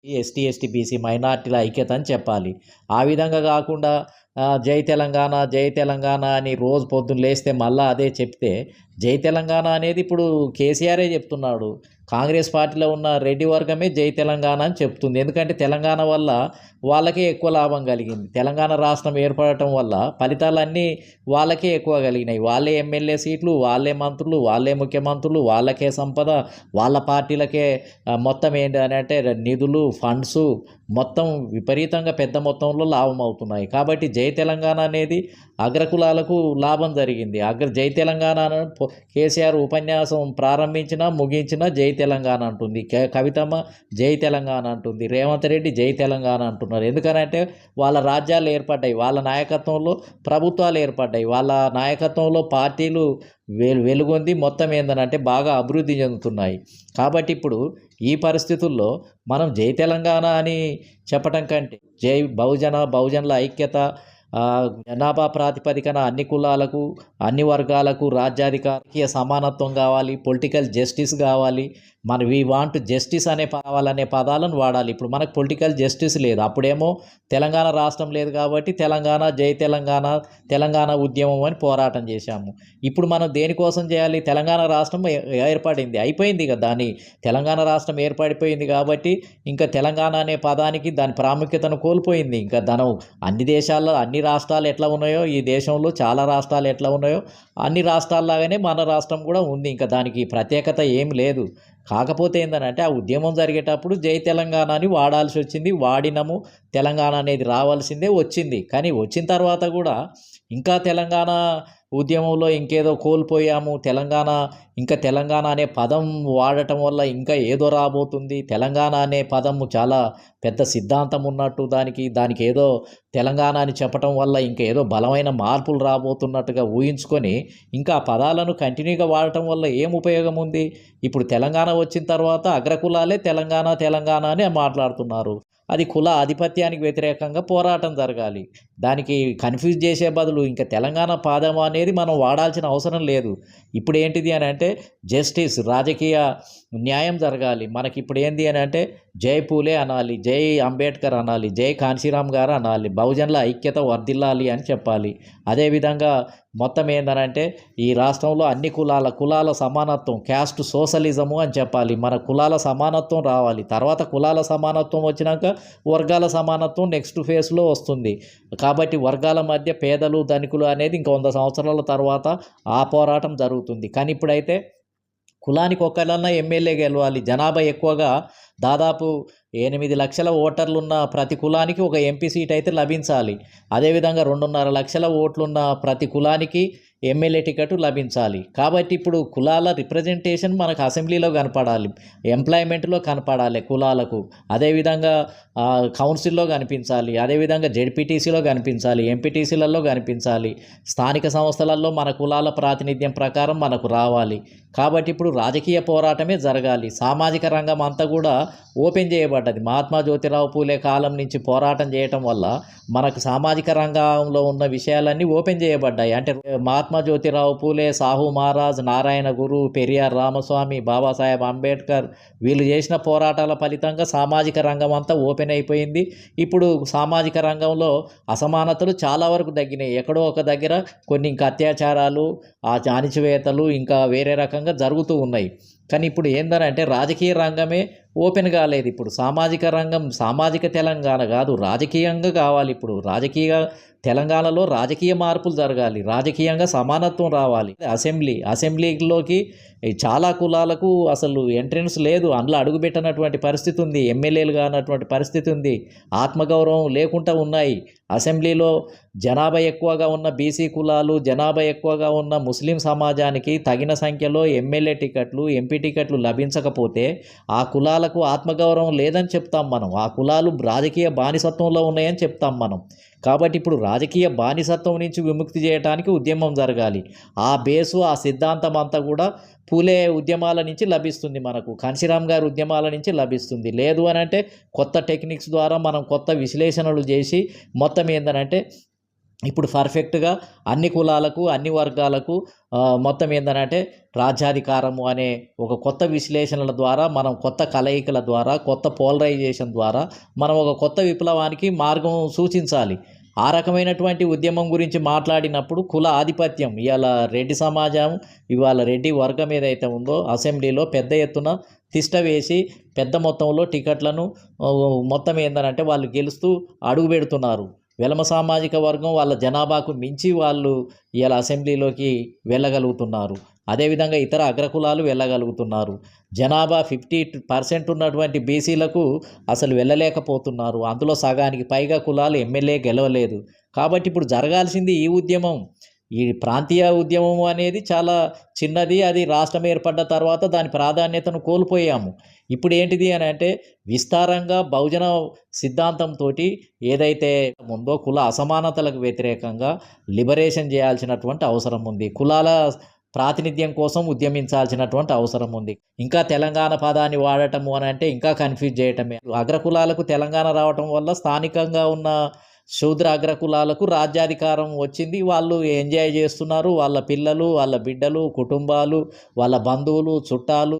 ST, ST, BC మైనార్టీల ఐక్యత అని చెప్పాలి. ఆ విధంగా గాకుండా జై తెలంగాణ, జై తెలంగాణ అని రోజు పొద్దున్న లేస్తే మళ్ళా అదే చెప్తే, జై తెలంగాణ అనేది ఇప్పుడు కేసీఆరే చెప్తున్నాడు. కాంగ్రెస్ పార్టీలో ఉన్న రెడ్డి వర్గమే జై తెలంగాణ అని చెప్తుంది. ఎందుకంటే తెలంగాణ వల్ల వాళ్ళకే ఎక్కువ లాభం కలిగింది. తెలంగాణ రాష్ట్రం ఏర్పడటం వల్ల ఫలితాలన్నీ వాళ్ళకే ఎక్కువ కలిగినాయి. వాళ్ళే ఎమ్మెల్యే సీట్లు, వాళ్ళే మంత్రులు, వాళ్ళే ముఖ్యమంత్రులు, వాళ్ళకే సంపద, వాళ్ళ పార్టీలకే మొత్తం ఏంటి అని అంటే నిధులు, ఫండ్సు మొత్తం విపరీతంగా పెద్ద మొత్తంలో లాభం అవుతున్నాయి. కాబట్టి జై తెలంగాణ అనేది అగ్రకులాలకు లాభం జరిగింది. జై తెలంగాణ కేసీఆర్ ఉపన్యాసం ప్రారంభించినా ముగించినా జై తెలంగాణ అంటుంది. కవితమ్మ జై తెలంగాణ అంటుంది. రేవంత్ రెడ్డి జై తెలంగాణ అంటున్నారు. ఎందుకనంటే వాళ్ళ రాజ్యాలు ఏర్పడ్డాయి, వాళ్ళ నాయకత్వంలో ప్రభుత్వాలు ఏర్పడ్డాయి, వాళ్ళ నాయకత్వంలో పార్టీలు వెలుగొంది మొత్తం ఏందనంటే బాగా అభివృద్ధి చెందుతున్నాయి. కాబట్టి ఇప్పుడు ఈ పరిస్థితుల్లో మనం జై తెలంగాణ అని చెప్పటం కంటే జై బహుజనుల ఐక్యత, జనాభా ప్రాతిపదికన అన్ని కులాలకు, అన్ని వర్గాలకు రాజ్యాధికారిక సమానత్వం కావాలి, పొలిటికల్ జస్టిస్ కావాలి, వీ వాంట్ జస్టిస్ కావాలనే పదాలను వాడాలి. ఇప్పుడు మనకు పొలిటికల్ జస్టిస్ లేదు. అప్పుడేమో తెలంగాణ రాష్ట్రం లేదు కాబట్టి తెలంగాణ, జై తెలంగాణ, తెలంగాణ ఉద్యమం అని పోరాటం చేశాము. ఇప్పుడు మనం దేనికోసం చేయాలి? తెలంగాణ రాష్ట్రం ఏర్పడింది, అయిపోయింది కదా. తెలంగాణ రాష్ట్రం ఏర్పడిపోయింది కాబట్టి ఇంకా తెలంగాణ అనే పదానికి దాని ప్రాముఖ్యతను కోల్పోయింది. ఇంకా అన్ని దేశాల్లో అన్ని రాష్ట్రాలు ఎట్లా ఉన్నాయో, ఈ దేశంలో చాలా రాష్ట్రాలు ఎట్లా ఉన్నాయో అన్ని రాష్ట్రాల్లాగానే మన రాష్ట్రం కూడా ఉంది. ఇంకా దానికి ప్రత్యేకత ఏం లేదు. కాకపోతే ఏంటంటే ఆ ఉద్యమం జరిగేటప్పుడు జై తెలంగాణ అని వాడాల్సి వచ్చింది, వాడినము. తెలంగాణ అనేది రావాల్సిందే, వచ్చింది. కానీ వచ్చిన తర్వాత కూడా ఇంకా తెలంగాణ ఉద్యమంలో ఇంకేదో కోల్పోయాము, తెలంగాణ అనే పదం వాడటం వల్ల ఇంకా ఏదో రాబోతుంది, తెలంగాణ అనే పదము చాలా పెద్ద సిద్ధాంతం ఉన్నట్టు, దానికి ఏదో తెలంగాణ అని చెప్పటం వల్ల ఇంకా ఏదో బలమైన మార్పులు రాబోతున్నట్టుగా ఊహించుకొని ఇంకా ఆ పదాలను కంటిన్యూగా వాడటం వల్ల ఏం ఉపయోగం ఉంది? ఇప్పుడు తెలంగాణ వచ్చిన తర్వాత అగ్రకులాలే తెలంగాణ అని మాట్లాడుతున్నారు. అది కుల ఆధిపత్యానికి వ్యతిరేకంగా పోరాటం జరగాలి. దానికి కన్ఫ్యూజ్ చేసే బదులు ఇంకా తెలంగాణ పాదం అనేది మనం వాడాల్సిన అవసరం లేదు. ఇప్పుడు ఏంటిది అని అంటే జస్టిస్, రాజకీయ న్యాయం జరగాలి. మనకి ఇప్పుడు ఏంది అని అంటే జై పూలే అనాలి, జై అంబేద్కర్ అనాలి, జై కాన్షీరామ్ గారు అనాలి, బహుజనుల ఐక్యత వర్ధిల్లాలి అని చెప్పాలి. అదేవిధంగా మొత్తం ఏందనంటే ఈ రాష్ట్రంలో అన్ని కులాల సమానత్వం, క్యాస్ట్ సోషలిజము అని చెప్పాలి. మన కులాల సమానత్వం రావాలి. తర్వాత కులాల సమానత్వం వచ్చినాక వర్గాల సమానత్వం నెక్స్ట్ ఫేజ్లో వస్తుంది. కాబట్టి వర్గాల మధ్య పేదలు ధనికులు అనేది ఇంకా 100 సంవత్సరాల తర్వాత ఆ పోరాటం జరుగుతుంది. కానీ ఇప్పుడైతే కులానికి ఒకళ్ళన్నా ఎమ్మెల్యే గెలవాలి. జనాభా ఎక్కువగా దాదాపు 8 లక్షల ఓటర్లున్న ప్రతి కులానికి ఒక ఎంపీ సీట్ అయితే లభించాలి. అదేవిధంగా 2.5 లక్షల ఓట్లున్న ప్రతి కులానికి ఎమ్మెల్యే టికెట్ లభించాలి. కాబట్టి ఇప్పుడు కులాల రిప్రజెంటేషన్ మనకు అసెంబ్లీలో కనపడాలి, ఎంప్లాయ్మెంట్లో కనపడాలి కులాలకు, అదేవిధంగా కౌన్సిల్లో కనిపించాలి, అదేవిధంగా జెడ్పీటీసీలో కనిపించాలి, ఎంపీటీసీలలో కనిపించాలి, స్థానిక సంస్థలలో మన కులాల ప్రాతినిధ్యం ప్రకారం మనకు రావాలి. కాబట్టి ఇప్పుడు రాజకీయ పోరాటమే జరగాలి. సామాజిక రంగం అంతా కూడా ఓపెన్ చేయబడ్డది. మహాత్మా జ్యోతిరావు పూలే కాలం నుంచి పోరాటం చేయటం వల్ల మనకు సామాజిక రంగంలో ఉన్న విషయాలన్నీ ఓపెన్ చేయబడ్డాయి. అంటే మహాత్మా జ్యోతిరావు పూలే, సాహు మహారాజ్, నారాయణ గురు, పెరియార్ రామస్వామి, బాబాసాహెబ్ అంబేద్కర్ వీళ్ళు చేసిన పోరాటాల ఫలితంగా సామాజిక రంగం అంతా ఓపెన్ అయిపోయింది. ఇప్పుడు సామాజిక రంగంలో అసమానతలు చాలా వరకు తగ్గినాయి. ఎక్కడో ఒక దగ్గర కొన్ని ఇంకా అత్యాచారాలు, అణిచివేతలు ఇంకా వేరే రకంగా జరుగుతూ ఉన్నాయి. కానీ ఇప్పుడు ఏందనంటే రాజకీయ రంగమే ఓపెన్ కాలేదు. ఇప్పుడు సామాజిక తెలంగాణ కాదు, రాజకీయంగా కావాలి. ఇప్పుడు తెలంగాణలో రాజకీయ మార్పులు జరగాలి, రాజకీయంగా సమానత్వం రావాలి. అసెంబ్లీలోకి చాలా కులాలకు అసలు ఎంట్రెన్స్ లేదు, అందులో అడుగుపెట్టనటువంటి పరిస్థితి ఉంది, ఎమ్మెల్యేలు కానటువంటి పరిస్థితి ఉంది, ఆత్మగౌరవం లేకుండా ఉన్నాయి. అసెంబ్లీలో జనాభా ఎక్కువగా ఉన్న బీసీ కులాలు, జనాభా ఎక్కువగా ఉన్న ముస్లిం సమాజానికి తగిన సంఖ్యలో ఎమ్మెల్యే టికెట్లు, ఎంపీ టికెట్లు లభించకపోతే ఆ కులాలకు ఆత్మగౌరవం లేదని చెప్తాం మనం. ఆ కులాలు రాజకీయ బానిసత్వంలో ఉన్నాయని చెప్తాం మనం. కాబట్టి ఇప్పుడు రాజకీయ బానిసత్వం నుంచి విముక్తి చేయడానికి ఉద్యమం జరగాలి. ఆ బేసు, ఆ సిద్ధాంతం అంతా కూడా పూలే ఉద్యమాల నుంచి లభిస్తుంది, మనకు కాన్షీరామ్ గారి ఉద్యమాల నుంచి లభిస్తుంది. లేదు అని అంటే కొత్త టెక్నిక్స్ ద్వారా మనం కొత్త విశ్లేషణలు చేసి మొత్తం ఏంటనంటే ఇప్పుడు పర్ఫెక్ట్‌గా అన్ని కులాలకు, అన్ని వర్గాలకు మొత్తం ఏందనంటే రాజ్యాధికారము అనే ఒక కొత్త విశ్లేషణల ద్వారా, మనం కొత్త కలయికల ద్వారా, కొత్త పోలరైజేషన్ ద్వారా మనం ఒక కొత్త విప్లవానికి మార్గం సూచించాలి. ఆ రకమైనటువంటి ఉద్యమం గురించి మాట్లాడినప్పుడు కుల ఆధిపత్యం ఇయాల రెడ్డి సమాజం, ఇవాళ రెడ్డి వర్గం ఏదైతే ఉందో అసెంబ్లీలో పెద్ద ఎత్తున తిష్ట వేసి పెద్ద మొత్తంలో టికెట్లను మొత్తం ఏందనంటే వాళ్ళు గెలుస్తూ అడుగుపెడుతున్నారు. వెలమ సామాజిక వర్గం వాళ్ళ జనాభాకు మించి వాళ్ళు ఇవాళ అసెంబ్లీలోకి వెళ్ళగలుగుతున్నారు. అదేవిధంగా ఇతర అగ్రకులాలు వెళ్ళగలుగుతున్నారు. జనాభా 50% ఉన్నటువంటి బీసీలకు అసలు వెళ్ళలేకపోతున్నారు. అందులో సగానికి పైగా కులాలు ఎమ్మెల్యే గెలవలేదు. కాబట్టి ఇప్పుడు జరగాల్సింది ఈ ఉద్యమం. ఈ ప్రాంతీయ ఉద్యమం అనేది చాలా చిన్నది. అది రాష్ట్రం ఏర్పడ్డ తర్వాత దాని ప్రాధాన్యతను కోల్పోయాము. ఇప్పుడు ఏంటిది అని అంటే విస్తారంగా బహుజన సిద్ధాంతంతోటి ఏదైతే ఉందో కుల అసమానతలకు వ్యతిరేకంగా లిబరేషన్ చేయాల్సినటువంటి అవసరం ఉంది. కులాల ప్రాతినిధ్యం కోసం ఉద్యమించాల్సినటువంటి అవసరం ఉంది. ఇంకా తెలంగాణ పదాన్ని వాడటము అని అంటే ఇంకా కన్‌ఫ్యూజ్ చేయటమే. అగ్రకులాలకు తెలంగాణ రావటం వల్ల స్థానికంగా ఉన్న శూద్ర అగ్రకులాలకు రాజ్యాధికారం వచ్చింది. వాళ్ళు ఎంజాయ్ చేస్తున్నారు. వాళ్ళ పిల్లలు, వాళ్ళ బిడ్డలు, కుటుంబాలు, వాళ్ళ బంధువులు, చుట్టాలు